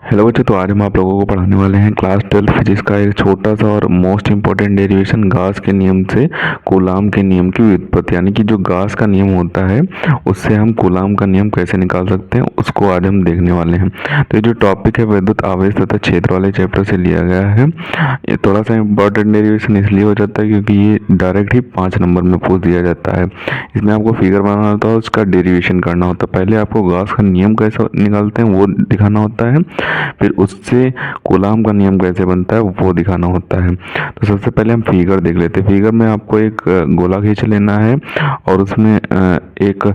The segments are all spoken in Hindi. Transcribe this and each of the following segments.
हेलो बच्चों, तो आज हम आप लोगों को पढ़ाने वाले हैं क्लास 12 फिजिक्स का एक छोटा सा और मोस्ट इम्पोर्टेंट डेरिवेशन गाउस के नियम से कूलाम के नियम की व्युत्पत्ति। यानी कि जो गाउस का नियम होता है उससे हम कूलाम का नियम कैसे निकाल सकते हैं उसको आज हम देखने वाले हैं। तो ये जो टॉपिक है विद्युत आवेश तथा क्षेत्र वाले चैप्टर से लिया गया है। ये थोड़ा सा इम्पोर्टेंट डेरिवेशन इसलिए हो जाता है क्योंकि ये डायरेक्ट ही 5 नंबर में पूछ दिया जाता है। इसमें आपको फिगर बनाना होता है, उसका डेरिवेशन करना होता है। पहले आपको गाउस का नियम कैसे निकालते हैं वो दिखाना होता है, फिर उससे कूलाम का नियम कैसे बनता है वो दिखाना होता है। तो सबसे पहले हम फिगर देख लेते हैं। फिगर में आपको एक गोला खींच लेना है और उसमें एक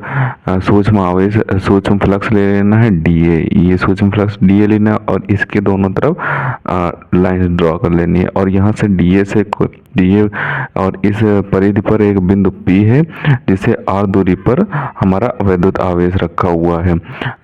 सूक्ष्म आवेश सूक्ष्म फ्लक्स ले लेना है डीए। ये सूक्ष्म फ्लक्स डीए लेना है और इसके दोनों तरफ लाइन ड्रॉ कर लेनी है। और यहाँ से डीए और इस परिधि पर एक बिंदु पी है जिसे आर दूरी पर हमारा विद्युत आवेश रखा हुआ है।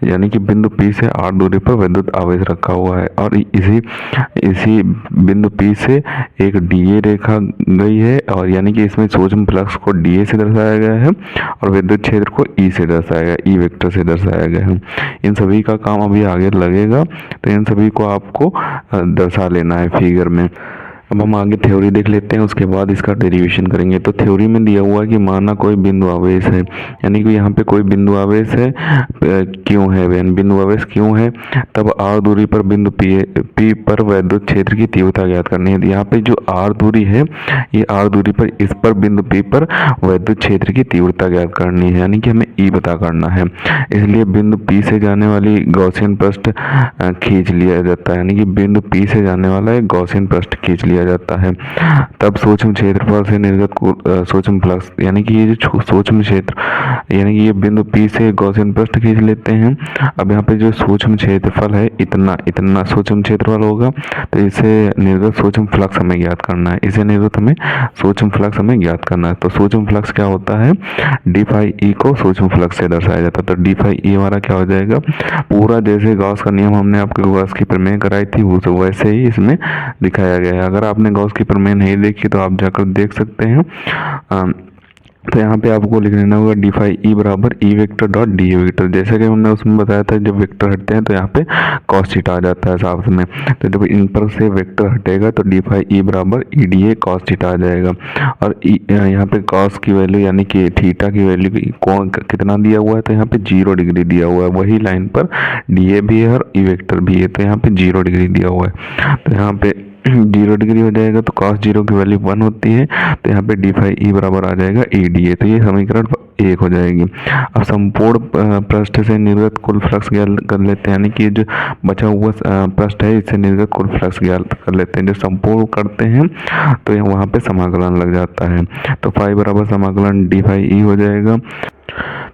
यानी कि बिंदु पी से आर दूरी पर विद्युत आवेश रखा हुआ है और इसी बिंदु पी से एक डीए रेखा गई है और यानी कि इसमें सूक्ष्म फ्लक्स को डीए से दर्शाया गया है और विद्युत क्षेत्र को ई से दर्शाया गया, ई वेक्टर से दर्शाया गया है। इन सभी का काम अभी आगे लगेगा, तो इन सभी को आपको दर्शा लेना है फिगर में। अब हम आगे थ्योरी देख लेते हैं, उसके बाद इसका डेरिवेशन करेंगे। तो थ्योरी में दिया हुआ है कि माना कोई बिंदु आवेश है, यानी कि यहाँ पे कोई बिंदु आवेश है, क्यों है बिंदु आवेश क्यों है, तब आर दूरी पर बिंदु पी पर विद्युत क्षेत्र की तीव्रता ज्ञात करनी है। यहाँ पे जो आर दूरी है, ये आर दूरी पर इस पर बिंदु पी पर विद्युत क्षेत्र की तीव्रता ज्ञात करनी है, यानी कि हमें ई पता करना है। इसलिए बिंदु पी से जाने वाली गॉसियन पृष्ठ खींच लिया जाता है, यानी कि बिंदु पी से जाने वाला एक गॉसियन पृष्ठ खींच लिया जाता है। तब सूक्ष्म क्षेत्रफल से निर्गत सूक्ष्म फ्लक्स, यानी कि ये जो सूक्ष्म क्षेत्र, यानी कि ये बिंदु पी से गॉसियन पृष्ठ खींच लेते हैं। अब यहाँ पे जो सूक्ष्म क्षेत्रफल है इतना सूक्ष्म क्षेत्रफल होगा, तो इसे निर्गत सूक्ष्म फ्लक्स हमें ज्ञात करना है। इसे निर्गत हमें सूक्ष्म फ्लक्स हमें ज्ञात करना है। तो सूक्ष्म फ्लक्स क्या होता है, डी फाई ई को सूक्ष्म फ्लक्स से दर्शाया जाता है। तो डी फाई ई हमारा क्या हो जाएगा, पूरा जैसे गॉस का नियम हमने आपको गॉस की प्रमेय कराई थी वैसे ही इसमें दिखाया गया है। अगर आपने गॉस की प्रमेय नहीं देखी तो आप जाकर देख सकते हैं। तो यहाँ पे आपको लिख लेना होगा डी फाई ई बराबर E vector dot D A vector. जैसे कि हमने उसमें बताया था जब वेक्टर हटते हैं तो यहाँ पे कॉस थीटा आ जाता है साथ में। तो जब इन पर से वेक्टर हटेगा तो डी फाई ई बराबर E D A cos theta आ जाएगा। और यहाँ पे कॉस की वैल्यू यानी कि थीटा की वैल्यू कितना दिया हुआ है, तो यहाँ पे 0 डिग्री दिया हुआ है। वही लाइन पर डी ए भी है और ई वेक्टर भी है, तो यहाँ पे 0 डिग्री दिया हुआ है। तो यहाँ पे 0 डिग्री हो जाएगा तो cos 0 की वैल्यू 1 होती है, तो यहाँ पे डी फाई ई बराबर आ जाएगा ई डी ए। तो ये समीकरण 1 हो जाएगी। अब संपूर्ण पृष्ठ से निर्गत कुल फ्लक्स ज्ञात कर लेते हैं, यानी कि जो बचा हुआ पृष्ठ है इससे निर्गत कुल फ्लक्स ज्ञात कर लेते हैं। जो संपूर्ण करते हैं तो वहाँ पे समाकलन लग जाता है। तो फाई बराबर समाकलन डी फाई ई हो जाएगा।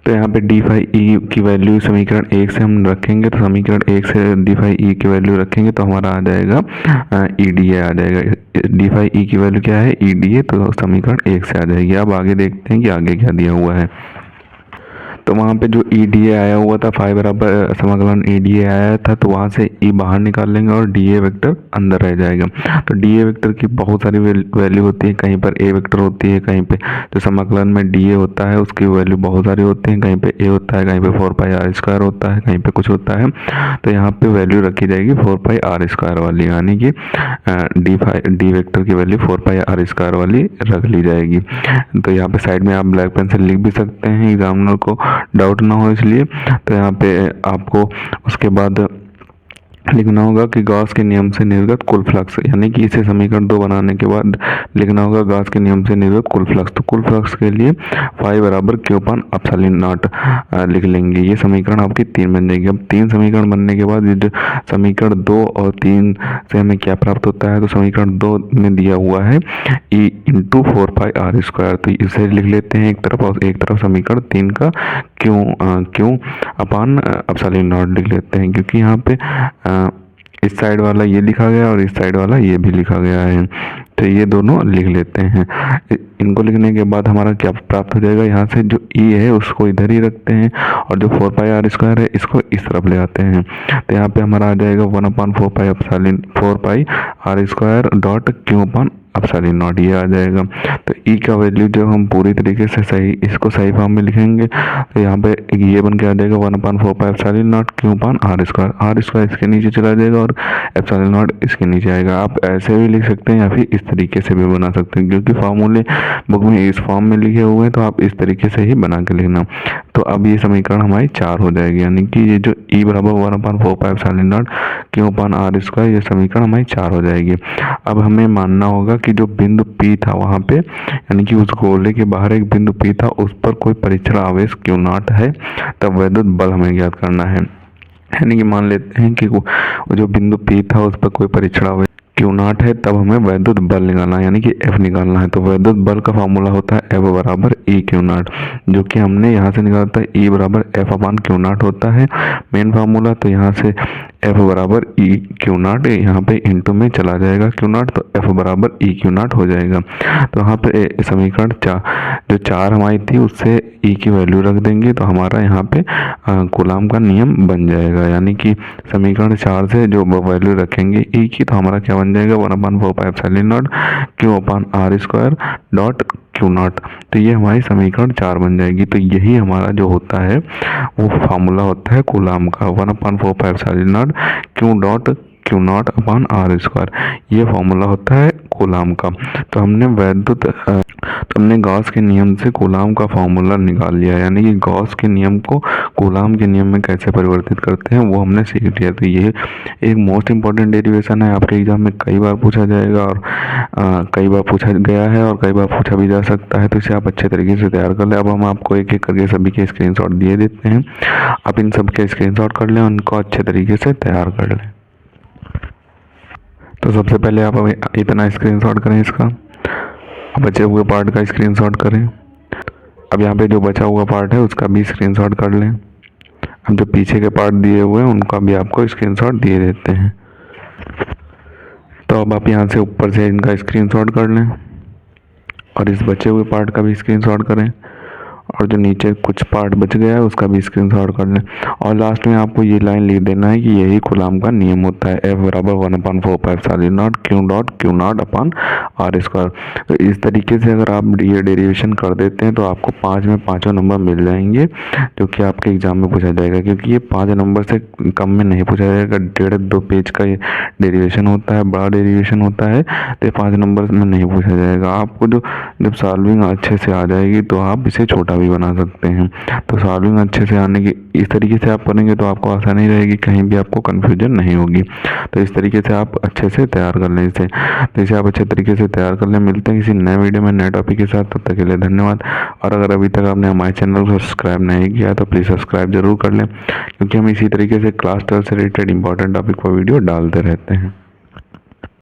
तो यहाँ पे डी फाई ई की वैल्यू समीकरण 1 से हम रखेंगे, तो समीकरण 1 से डी फाई ई की वैल्यू रखेंगे तो हमारा आ जाएगा ई डी ए आ जाएगा। डी फाई ई की वैल्यू क्या है, ई डी ए, तो समीकरण 1 से आ जाएगी। अब आगे देखते हैं कि आगे क्या दिया हुआ है। तो वहाँ पे जो ई डी ए आया हुआ था, फाई बराबर समाकलन ई डी ए आया था, तो वहाँ से ई बाहर निकाल लेंगे और डी ए वेक्टर अंदर रह जाएगा। तो डी ए वेक्टर की बहुत सारी वैल्यू होती है, कहीं पर ए वेक्टर होती है, कहीं पे जो समाकलन में डी ए होता है उसकी वैल्यू बहुत सारी होती है, कहीं पे ए होता है, कहीं पे 4 पाई आर स्क्वायर होता है, कहीं पे कुछ होता है। तो यहाँ पे वैल्यू रखी जाएगी 4 पाई आर स्क्वायर वाली, यानी कि डी वेक्टर की वैल्यू 4 पाई आर स्क्वायर वाली रख ली जाएगी। तो यहाँ पे साइड में आप ब्लैक पेन से लिख भी सकते हैं एग्जामिनर को डाउट ना हो इसलिए। तो यहाँ पे आपको उसके बाद लिखना होगा कि गॉस के नियम से निर्गत कुल फ्लक्स, यानी कि इसे समीकरण 2 बनाने के बाद लिखना होगा गॉस के नियम से निर्गत कुल फ्लक्स। तो कुल फ्लक्स के लिए फाई बराबर क्यू पान अपसाइलिन नॉट लिख लेंगे। ये समीकरण आपकी 3 बन जाएगी। अब 3 समीकरण बनने के बाद ये समीकरण 2 और 3 से हमें क्या प्राप्त होता है, तो समीकरण 2 में दिया हुआ है E into 4 pi are square. तो इसे लिख लेते हैं एक तरफ और एक तरफ समीकरण 3 का क्यों अपान अपसाइलिन नॉट लिख लेते हैं, क्योंकि यहाँ पे इस साइड वाला ये लिखा गया और इस साइड वाला ये भी लिखा गया है। तो ये दोनों लिख लेते हैं। इनको लिखने के बाद हमारा क्या प्राप्त हो जाएगा, यहाँ से जो ई है उसको इधर ही रखते हैं और जो 4 पाई आर स्क्वायर है इसको इस तरफ ले आते हैं। तो यहाँ पे हमारा आ जाएगा 1/4 pi epsilon 4 pi are square dot q upon epsilon naught ये आ जाएगा। तो ई का वैल्यू जो हम पूरी तरीके से सही इसको सही फॉर्म में लिखेंगे तो यहाँ पे ये बन के आ जाएगा 1/4 epsilon naught Q upon R square इसके नीचे चला जाएगा और एप्सिलॉन नॉट इसके नीचे आएगा। आप ऐसे भी लिख सकते हैं या फिर इस तरीके से भी बना सकते हैं, क्योंकि फार्मूले बुक में इस फॉर्म में लिखे हुए हैं तो आप इस तरीके से ही बना के लिखना। तो अब ये समीकरण हमारी 4 हो जाएगी, यानी कि ये जो ई बराबर 1/4 epsilon naught Q upon R square ये समीकरण हमारी 4 हो जाएगी। अब हमें मानना होगा कि जो बिंदु पी था वहाँ पे, यानी कि उस गोले के बाहर एक बिंदु पी था, उस पर कोई परीक्षण आवेश क्यू नॉट है, तब वैद्युत बल हमें ज्ञात करना है। यानी कि मान लेते हैं कि वो जो बिंदु पी था उस पर कोई परीक्षण आवेश क्यू नॉट है, तब हमें वैद्युत बल निकालना है, यानी कि एफ निकालना है। तो वैद्युत बल का फॉर्मूला होता है एफ बराबर ई क्यू नॉट, जो कि हमने यहाँ से निकाला था ई बराबर एफ अपान क्यू नॉट होता है मेन फार्मूला। तो यहाँ से एफ बराबर ई क्यू नॉट यहाँ पे इंटू में चला जाएगा क्यू नॉट, तो एफ बराबर ई क्यू नॉट हो जाएगा। तो यहाँ पे समीकरण जो 4 हमारी थी उससे ई की वैल्यू रख देंगे तो हमारा यहाँ पे कूलाम का नियम बन जाएगा, यानी कि समीकरण 4 से जो वैल्यू रखेंगे ई की तो हमारा क्या बन जाएगा 1/4 epsilon naught Q upon R square dot Q naught. तो ये हमारी समीकरण 4 बन जाएगी। तो यही हमारा जो होता है वो फार्मूला होता है कूलाम का 1/4 epsilon naught Q naught upon R square, ये फार्मूला होता है कूलाम का। तो हमने गॉस के नियम से कूलाम का फार्मूला निकाल लिया, यानी कि गॉस के नियम को कूलाम के नियम में कैसे परिवर्तित करते हैं वो हमने सीख लिया। तो ये एक मोस्ट इंपॉर्टेंट डेरिवेशन है, आपके एग्जाम में कई बार पूछा जाएगा और कई बार पूछा गया है और कई बार पूछा भी जा सकता है। तो इसे आप अच्छे तरीके से तैयार कर लें। अब हम आपको एक एक करके सभी के स्क्रीनशॉट दिए देते हैं, आप इन सब के स्क्रीनशॉट कर लें, उनको अच्छे तरीके से तैयार कर लें। तो सबसे पहले आप इतना स्क्रीनशॉट करें इसका, बचे हुए पार्ट का स्क्रीनशॉट करें। अब यहाँ पे जो बचा हुआ पार्ट है उसका भी स्क्रीनशॉट कर लें। अब जो पीछे के पार्ट दिए हुए हैं उनका भी आपको स्क्रीनशॉट दिए देते हैं। तो अब आप यहाँ से ऊपर से इनका स्क्रीनशॉट कर लें और इस बचे हुए पार्ट का भी स्क्रीनशॉट करें, और जो नीचे कुछ पार्ट बच गया है उसका भी स्क्रीनशॉट कर लें। और लास्ट में आपको ये लाइन लिख देना है कि यही कूलाम का नियम होता है एफ बराबर 1/4 epsilon naught Q naught upon R square. तो इस तरीके से अगर आप ये डेरिवेशन कर देते हैं तो आपको 5 में 5 नंबर मिल जाएंगे, जो कि आपके एग्जाम में पूछा जाएगा, क्योंकि ये 5 नंबर से कम में नहीं पूछा जाएगा। 1.5-2 पेज का ये डेरिवेशन होता है, बड़ा डेरिवेशन होता है, तो 5 नंबर में नहीं पूछा जाएगा। आपको जब सॉल्विंग अच्छे से आ जाएगी तो आप इसे छोटा भी बना सकते हैं। तो सॉल्विंग अच्छे से आने की इस तरीके से आप करेंगे तो आपको आसानी रहेगी, कहीं भी आपको कन्फ्यूजन नहीं होगी। तो इस तरीके से आप अच्छे से तैयार कर लें इसे। तो इसे आप अच्छे तरीके से तैयार कर लें। मिलते हैं किसी नए वीडियो में नए टॉपिक के साथ, तब तक के लिए धन्यवाद। और अगर अभी तक आपने हमारे चैनल को सब्सक्राइब नहीं किया तो प्लीज़ सब्सक्राइब जरूर कर लें, क्योंकि हम इसी तरीके से क्लास 12 से रिलेटेड इंपॉर्टेंट टॉपिक पर वीडियो डालते रहते हैं।